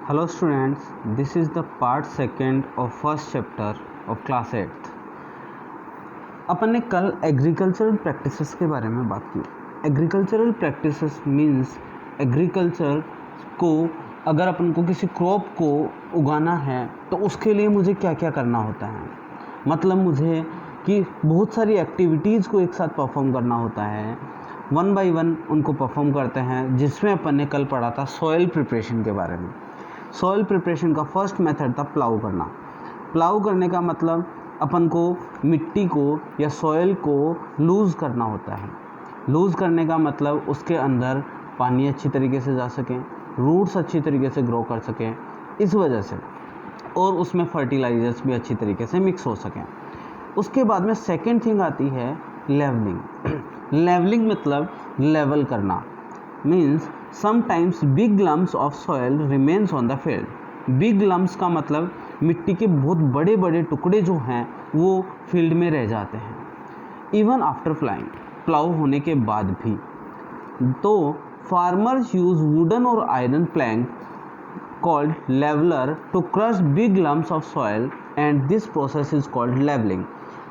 Hello students, this is the part second of first chapter of class 8th। अपन ने कल agricultural practices के बारे में बात की। एग्रीकल्चरल प्रैक्टिसेस मीन्स एग्रीकल्चर को अगर अपन को किसी क्रॉप को उगाना है तो उसके लिए मुझे क्या क्या करना होता है। मतलब मुझे कि बहुत सारी एक्टिविटीज़ को एक साथ परफॉर्म करना होता है, वन बाय वन उनको परफॉर्म करते हैं, जिसमें अपन ने कल पढ़ा था सॉइल प्रिपरेशन के बारे में। सॉइल प्रिपरेशन का फर्स्ट मेथड था प्लाउ करना। प्लाउ करने का मतलब अपन को मिट्टी को या सॉइल को लूज़ करना होता है। लूज़ करने का मतलब उसके अंदर पानी अच्छी तरीके से जा सकें, रूट्स अच्छी तरीके से ग्रो कर सकें, इस वजह से, और उसमें फर्टिलाइजर्स भी अच्छी तरीके से मिक्स हो सकें। उसके बाद में सेकेंड थिंग आती है लेवलिंग। लेवलिंग मतलब लेवल करना, means sometimes big lumps of soil remains on the field. Big lumps का मतलब मिट्टी के बहुत बड़े बड़े टुकड़े जो हैं वो फील्ड में रह जाते हैं, इवन आफ्टर फ्लाइंग, प्लाउ होने के बाद भी। तो फार्मर्स यूज वुडन और iron plank called leveller to crush big lumps of soil and this process is called levelling.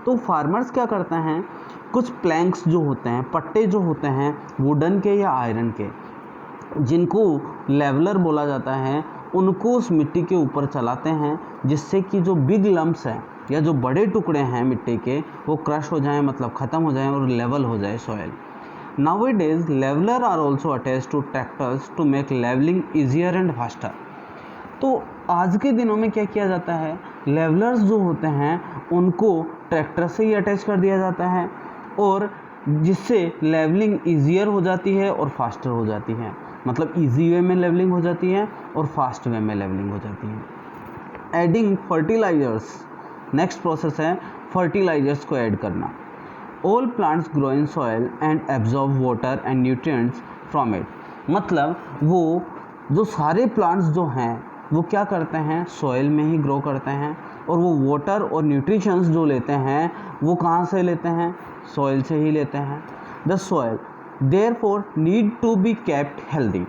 तो फार्मर्स क्या करते हैं, कुछ प्लैंक्स जो होते हैं, पट्टे जो होते हैं वुडन के या आयरन के, जिनको लेवलर बोला जाता है, उनको उस मिट्टी के ऊपर चलाते हैं, जिससे कि जो बिग लम्प्स हैं या जो बड़े टुकड़े हैं मिट्टी के वो क्रश हो जाएं, मतलब ख़त्म हो जाएं और लेवल हो जाए soil. Nowadays leveller are also attached to tractors to make levelling easier and faster. तो आज के दिनों में क्या किया जाता है, लेवलर्स जो होते हैं उनको ट्रैक्टर से ही अटैच कर दिया जाता है, और जिससे लेवलिंग ईजियर हो जाती है और फास्टर हो जाती है। मतलब इजी वे में लेवलिंग हो जाती है और फास्ट वे में लेवलिंग हो जाती है। एडिंग फर्टिलाइजर्स, नेक्स्ट प्रोसेस है फर्टिलाइजर्स को ऐड करना। All plants grow in soil and absorb water and nutrients from it. मतलब वो जो सारे प्लांट्स जो हैं वो क्या करते हैं, सॉइल में ही ग्रो करते हैं, और वो वाटर और न्यूट्रिशंस जो लेते हैं वो कहाँ से लेते हैं, सॉइल से ही लेते हैं। The soil therefore need to be kept healthy.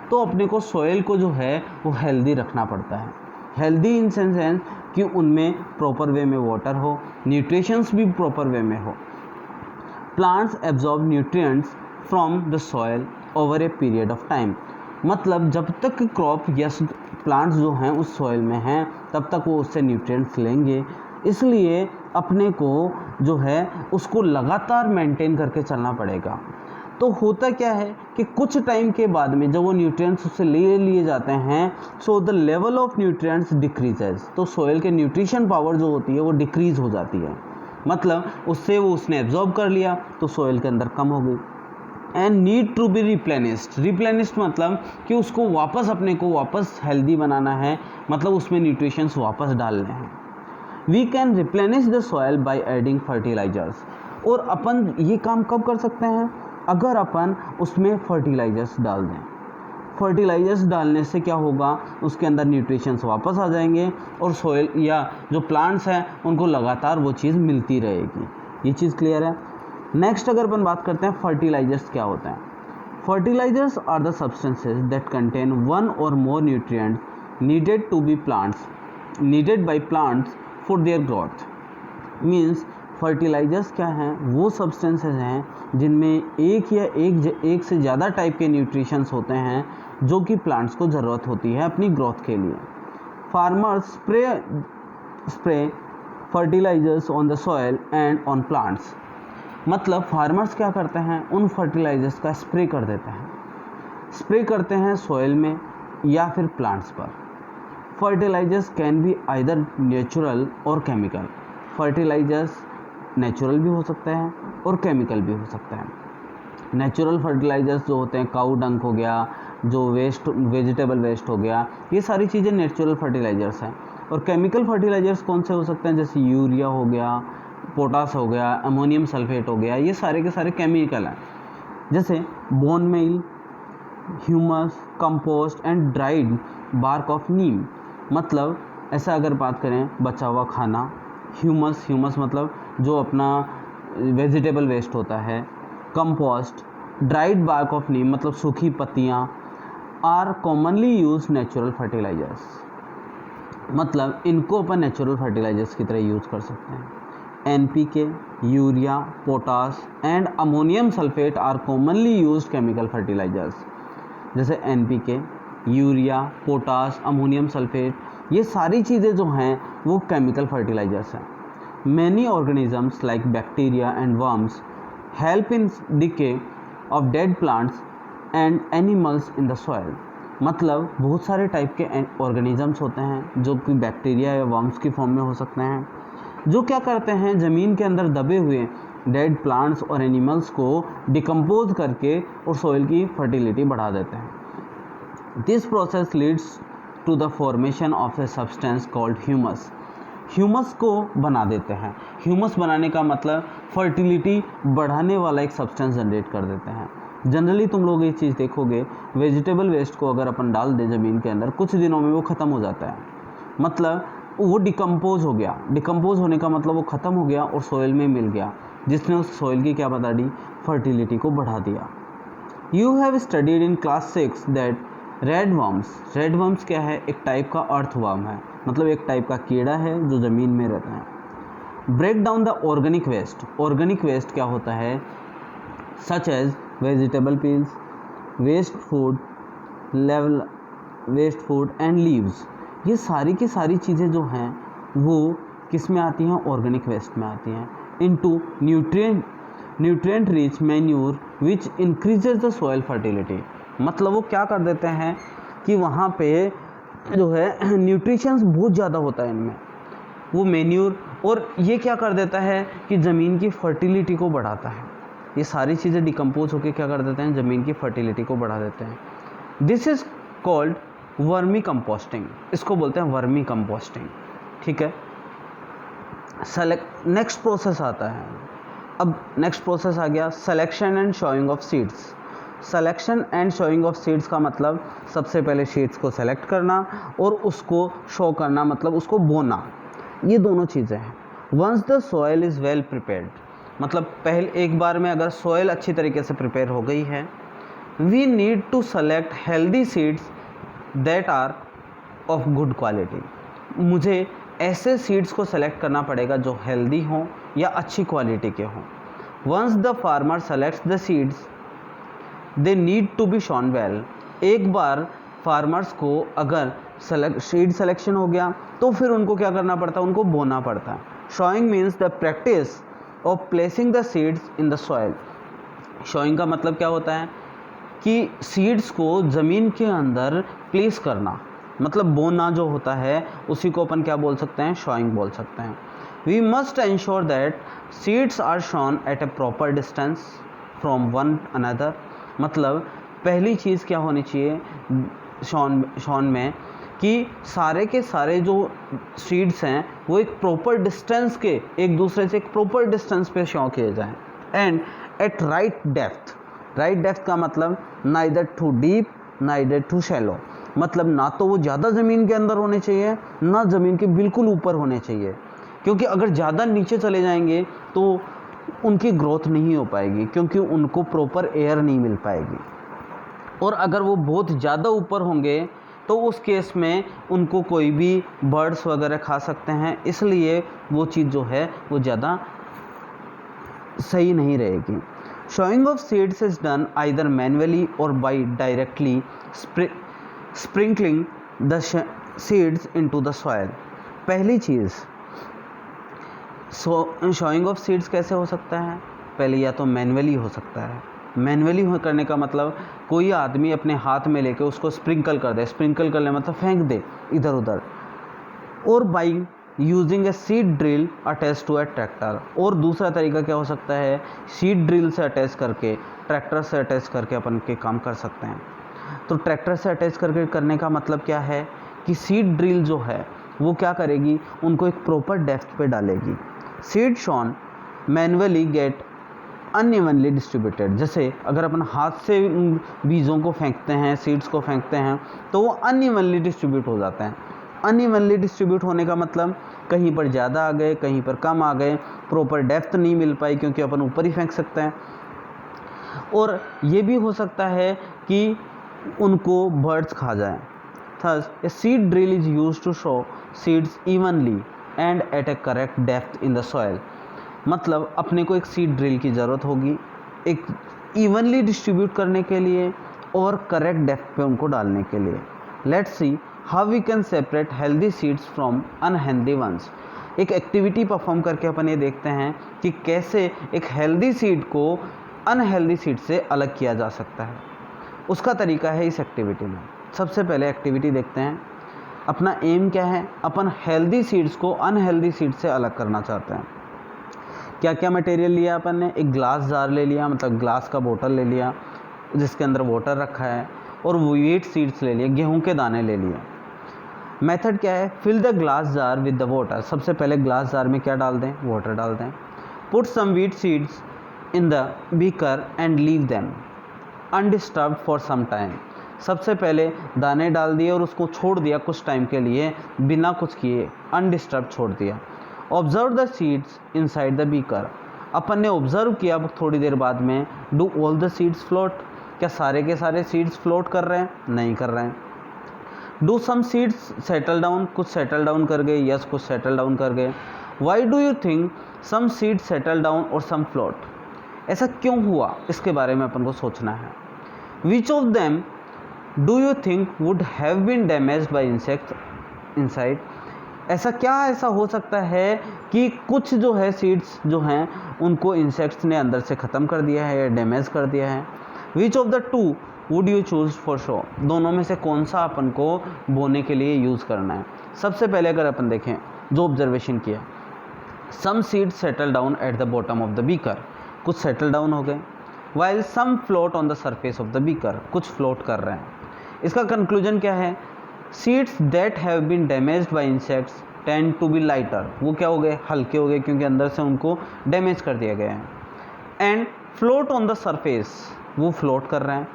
तो अपने को सॉइल को जो है वो हेल्दी रखना पड़ता है। हेल्दी इन सेंस कि उनमें प्रॉपर वे में वाटर हो, न्यूट्रिशंस भी प्रॉपर वे में हो। Plants absorb nutrients from the soil over a period of time. मतलब जब तक क्रॉप या प्लांट्स जो हैं उस सॉइल में हैं तब तक वो उससे न्यूट्रिएंट्स लेंगे। इसलिए अपने को जो है उसको लगातार मेंटेन करके चलना पड़ेगा। तो होता क्या है कि कुछ टाइम के बाद में जब वो न्यूट्रिएंट्स उससे ले लिए जाते हैं, so the level of nutrients decreases. तो सॉइल के न्यूट्रिशन पावर जो होती है वो डिक्रीज हो जाती है। मतलब उससे वो उसने एब्जॉर्ब कर लिया तो सॉइल के अंदर कम हो गई। And need to be replenished. Replenished मतलब कि उसको वापस अपने को वापस हेल्दी बनाना है, मतलब उसमें न्यूट्रिशंस वापस डालने हैं। We can replenish the soil by adding fertilisers. और अपन ये काम कब कर सकते हैं, अगर अपन उसमें फर्टिलाइजर्स डाल दें। फर्टिलाइजर्स डालने से क्या होगा, उसके अंदर न्यूट्रिशंस वापस आ जाएंगे और सॉइल या जो प्लांट्स हैं उनको लगातार वो चीज़ मिलती रहेगी। ये चीज़ क्लियर है। नेक्स्ट अगर अपन बात करते हैं फर्टिलाइजर्स क्या होते हैं। Fertilisers are the substances that contain one और more nutrients needed by plants for their growth. Means fertilisers क्या हैं, वो सब्सटेंसेस हैं जिनमें एक से ज़्यादा टाइप के न्यूट्रिशंस होते हैं जो कि प्लांट्स को ज़रूरत होती है अपनी ग्रोथ के लिए। Farmers spray fertilisers on the soil and on plants. मतलब फार्मर्स क्या करते हैं, उन फर्टिलाइजर्स का स्प्रे कर देते हैं, स्प्रे करते हैं सॉइल में या फिर प्लांट्स पर। Fertilisers can be either natural और केमिकल। फर्टिलाइजर्स नेचुरल भी हो सकते हैं और केमिकल भी हो सकते हैं। नेचुरल फर्टिलाइजर्स जो होते हैं, काऊ डंक हो गया, जो वेजिटेबल वेस्ट हो गया, ये सारी चीज़ें नेचुरल फर्टिलाइजर्स हैं। और केमिकल फर्टिलाइजर्स कौन से हो सकते हैं, जैसे यूरिया हो गया, पोटास हो गया, अमोनियम सल्फेट हो गया, ये सारे के सारे केमिकल हैं। जैसे bone meal, humus, compost and dried bark of neem. मतलब ऐसा अगर बात करें, बचा हुआ खाना, ह्यूमस मतलब जो अपना वेजिटेबल वेस्ट होता है, compost, dried bark of neem मतलब सूखी पत्तियाँ, are commonly use natural fertilisers, मतलब इनको अपन नेचुरल फर्टिलाइजर्स की तरह यूज़ कर सकते हैं। NPK, urea, potash and ammonium sulphate are commonly used chemical fertilisers. जैसे NPK, urea, potash, ammonium sulphate, ये सारी चीज़ें जो हैं वो केमिकल फर्टिलाइजर्स हैं। Many organisms like bacteria and worms help in decay of dead plants and animals in the soil, मतलब बहुत सारे टाइप के ऑर्गेनिजम्स होते हैं जो कि बैक्टीरिया या वर्म्स की फॉर्म में हो सकते हैं, जो क्या करते हैं ज़मीन के अंदर दबे हुए डेड प्लांट्स और एनिमल्स को डिकम्पोज करके और सॉइल की फर्टिलिटी बढ़ा देते हैं। This process leads to the formation of a substance called humus. Humus को बना देते हैं। ह्यूमस बनाने का मतलब फर्टिलिटी बढ़ाने वाला एक सब्सटेंस जनरेट कर देते हैं। जनरली तुम लोग ये चीज़ देखोगे, वेजिटेबल वेस्ट को अगर अपन डाल दें ज़मीन के अंदर, कुछ दिनों में वो ख़त्म हो जाता है, मतलब वो डिकम्पोज हो गया। डिकम्पोज होने का मतलब वो ख़त्म हो गया और सॉइल में मिल गया, जिसने उस सॉइल की क्या बता दी, फर्टिलिटी को बढ़ा दिया। You have studied in class 6 that red worms क्या है, एक टाइप का अर्थवर्म है, मतलब एक टाइप का कीड़ा है जो ज़मीन में रहता है। Break down the organic waste. Organic waste क्या होता है, such as vegetable peels, waste food and leaves. ये सारी की सारी चीज़ें जो हैं वो किस में आती हैं, ऑर्गेनिक वेस्ट में आती हैं। Into nutrient rich manure which increases the soil fertility, मतलब वो क्या कर देते हैं कि वहाँ पे जो है न्यूट्रिशंस बहुत ज़्यादा होता है इनमें, वो मैन्यूर, और ये क्या कर देता है कि ज़मीन की फर्टिलिटी को बढ़ाता है। ये सारी चीज़ें डिकम्पोज होकर क्या कर देते हैं, ज़मीन की फर्टिलिटी को बढ़ा देते हैं। This is called vermi composting, इसको बोलते हैं वर्मी कंपोस्टिंग, ठीक है। नेक्स्ट प्रोसेस आता है, अब नेक्स्ट प्रोसेस आ गया selection and showing of seeds. Selection and showing of seeds का मतलब सबसे पहले सीड्स को सेलेक्ट करना और उसको शो करना, मतलब उसको बोना, ये दोनों चीज़ें हैं। Once the soil is well prepared, मतलब पहले एक बार में अगर सॉइल अच्छी तरीके से प्रिपेयर हो गई है, we need to select healthy seeds that are of good quality. मुझे ऐसे सीड्स को सेलेक्ट करना पड़ेगा जो हेल्दी हों या अच्छी क्वालिटी के हों। Once the farmer selects the seeds they need to be sown well. एक बार फार्मर्स को अगर सीड सिलेक्शन हो गया तो फिर उनको क्या करना पड़ता है, उनको बोना पड़ता है। Showing means the practice of placing the seeds in the soil. Showing का मतलब क्या होता है कि सीड्स को ज़मीन के अंदर प्लेस करना, मतलब बोना जो होता है उसी को अपन क्या बोल सकते हैं, शोइंग बोल सकते हैं। We must ensure that seeds are sown at a proper distance from one another, मतलब पहली चीज़ क्या होनी चाहिए शॉन में कि सारे के सारे जो सीड्स हैं वो एक प्रॉपर डिस्टेंस के, एक दूसरे से एक प्रॉपर डिस्टेंस पे शो किए जाएं। And at right depth. Right depth का मतलब neither too deep neither too shallow, मतलब ना तो वो ज़्यादा ज़मीन के अंदर होने चाहिए ना ज़मीन के बिल्कुल ऊपर होने चाहिए, क्योंकि अगर ज़्यादा नीचे चले जाएंगे तो उनकी ग्रोथ नहीं हो पाएगी, क्योंकि उनको प्रॉपर एयर नहीं मिल पाएगी। और अगर वो बहुत ज़्यादा ऊपर होंगे तो उस केस में उनको कोई भी बर्ड्स वगैरह खा सकते हैं, इसलिए वो चीज़ जो है वो ज़्यादा सही नहीं रहेगी। Sowing of seeds is done either manually और by directly sprinkling the seeds into the soil. पहली चीज़, शोइंग ऑफ सीड्स कैसे हो सकता है, पहले या तो मैनुअली हो सकता है। मैनुअली करने का मतलब कोई आदमी अपने हाथ में लेके उसको स्प्रिंकल कर दे, स्प्रिंकल करने मतलब फेंक दे इधर उधर। और by using a seed drill attach to a tractor. और दूसरा तरीका क्या हो सकता है, सीड ड्रिल से अटैच करके, ट्रैक्टर से अटैच करके अपन के काम कर सकते हैं। तो ट्रैक्टर से अटैच करके करने का मतलब क्या है कि सीड ड्रिल जो है वो क्या करेगी, उनको एक प्रॉपर डेप्थ पे डालेगी। Seed sown manually get unevenly distributed. जैसे अगर अपन हाथ से बीजों को फेंकते हैं, सीड्स को फेंकते हैं, तो वो अनइवनली डिस्ट्रीब्यूट हो जाते हैं। अनइवनली डिस्ट्रीब्यूट होने का मतलब कहीं पर ज़्यादा आ गए, कहीं पर कम आ गए, प्रॉपर डेप्थ नहीं मिल पाई क्योंकि अपन ऊपर ही फेंक सकते हैं। और ये भी हो सकता है कि उनको बर्ड्स खा जाएं। Thus, a seed drill is used to sow seeds evenly and at a correct depth in the soil. मतलब अपने को एक सीड ड्रिल की ज़रूरत होगी एक इवनली डिस्ट्रीब्यूट करने के लिए और करेक्ट डेप्थ पे उनको डालने के लिए। Let's see how we can separate healthy seeds from unhealthy ones. एक एक्टिविटी परफॉर्म करके अपन ये देखते हैं कि कैसे एक हेल्दी सीड को अनहेल्दी सीड से अलग किया जा सकता है। उसका तरीका है इस एक्टिविटी में। सबसे पहले एक्टिविटी देखते हैं। अपना एम क्या है, अपन हेल्दी सीड्स को अनहेल्दी सीड से अलग करना चाहते हैं। क्या क्या मटेरियल लिया अपन ने, एक ग्लास जार ले लिया, मतलब ग्लास का बोतल ले लिया जिसके अंदर वाटर रखा है, और व्हीट सीड्स ले लिए, गेहूं के दाने ले लिए। मेथड क्या है, fill the glass jar with the water. सबसे पहले ग्लास जार में क्या डाल दें, वाटर डाल दें। Put some wheat seeds in the beaker and leave them undisturbed for some time. सबसे पहले दाने डाल दिए और उसको छोड़ दिया कुछ टाइम के लिए, बिना कुछ किए अनडिस्टर्ब छोड़ दिया। Observe the seeds inside the beaker. अपन ने ऑब्जर्व किया थोड़ी देर बाद में, do all the seeds float, क्या सारे के सारे सीड्स फ्लोट कर रहे हैं, नहीं कर रहे हैं। Do some seeds settle down, कुछ सेटल डाउन कर गए, यस कुछ सेटल डाउन कर गए। Why do you think some seeds settle down और सम फ्लोट, ऐसा क्यों हुआ, इसके बारे में अपन को सोचना है। Which of them do you think would have been damaged by insects inside, ऐसा हो सकता है कि कुछ जो है सीड्स जो हैं उनको इंसेक्ट्स ने अंदर से ख़त्म कर दिया है या डैमेज कर दिया है। Which of the two would you choose for show, दोनों में से कौन सा अपन को बोने के लिए यूज़ करना है। सबसे पहले अगर अपन देखें जो ऑब्जर्वेशन किया, some seeds settle down at the bottom of the beaker, कुछ सेटल डाउन हो गए, while some float on the surface of the beaker, कुछ फ्लोट कर रहे हैं। इसका कंक्लूजन क्या है, seeds that have been damaged by insects tend to be lighter, वो क्या हो गए, हल्के हो गए क्योंकि अंदर से उनको डैमेज कर दिया गया है। And float on the surface, वो फ्लोट कर रहे हैं।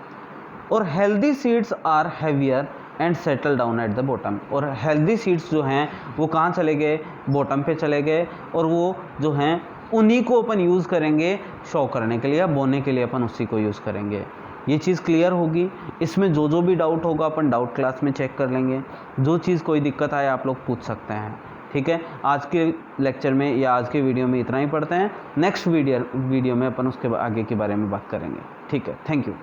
और healthy seeds are heavier and settle down at the bottom, और हेल्दी सीड्स जो हैं वो कहाँ चले गए, बॉटम पे चले गए, और वो जो हैं उन्हीं को अपन यूज़ करेंगे शो करने के लिए या बोने के लिए, अपन उसी को यूज़ करेंगे। ये चीज़ क्लियर होगी। इसमें जो भी डाउट होगा अपन डाउट क्लास में चेक कर लेंगे। जो चीज़ कोई दिक्कत आए आप लोग पूछ सकते हैं, ठीक है। आज के लेक्चर में या आज के वीडियो में इतना ही पढ़ते हैं। नेक्स्ट वीडियो में अपन उसके आगे के बारे में बात करेंगे, ठीक है। Thank you.